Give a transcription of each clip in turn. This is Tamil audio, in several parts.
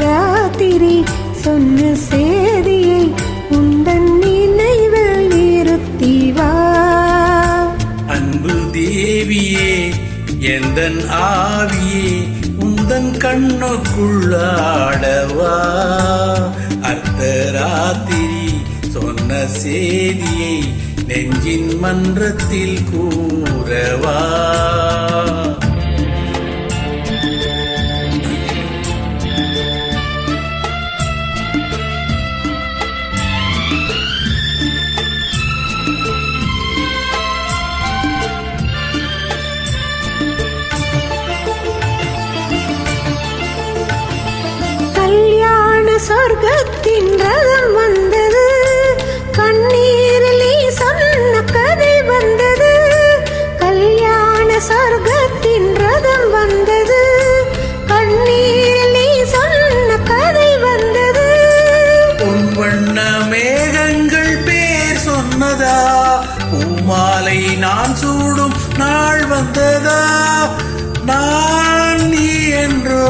அர்த்தராத்திரி சொன்ன சேதியை உந்தன் நினைவில் நிறுத்தி வா. அன்பு தேவியே எந்தன் ஆவியே உந்தன் கண்ணுக்குள்ளாடவா. அர்த்தராத்திரி சொன்ன சேதியை நெஞ்சின் மன்றத்தில் கூறவா. சொர்க்கத்தின் ரதம் வந்தது, கண்ணீரில் நீ சொன்ன கதை வந்தது. கல்யாண சொர்க்கத்தின் ரதம் வந்தது, கண்ணீரில் நீ சொன்ன கதை வந்தது. உன் வண்ண மேகங்கள் பேர் சொன்னதா, பூமாலை நான் சூடும் நாள் வந்ததா. நான் நீ என்றோ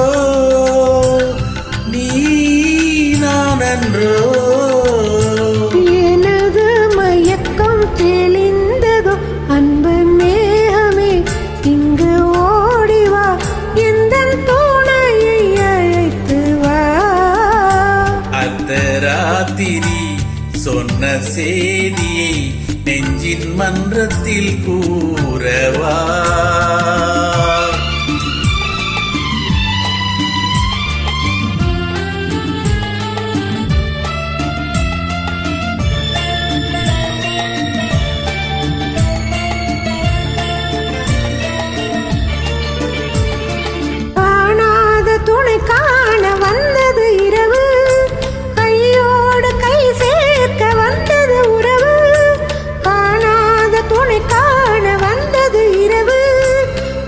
எனது மயக்கம் தெளிந்ததோ அன்பு மேகமே இங்கு ஓடிவா. எந்த துணையை அழைத்து வா. அர்த்தராத்திரி சொன்ன சேதியை நெஞ்சின் மன்றத்தில் கூறவா. துணை காண வந்தது இரவு, கையோடு கை சேர்க்க வந்தது உறவு. காணாத துணை காண வந்தது இரவு,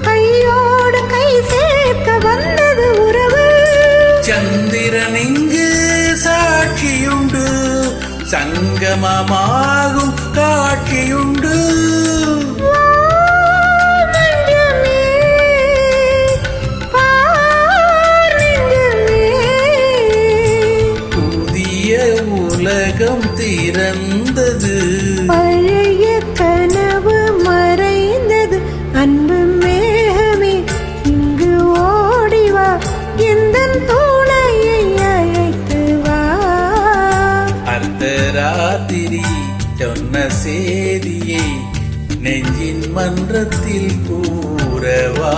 கையோடு கை சேர்க்க வந்தது உறவு. சந்திரன் இங்கு சாட்சியுண்டு, சங்கமமாகும் காட்சியுண்டு. உலகம் திறந்தது, பழைய கனவு மறைந்தது. அன்பு மேகமே இங்கு ஓடிவா. எந்த துணையை அழைத்து வா. அர்த்தராத்திரி சொன்ன சேதியை நெஞ்சின் மன்றத்தில் கூறவா.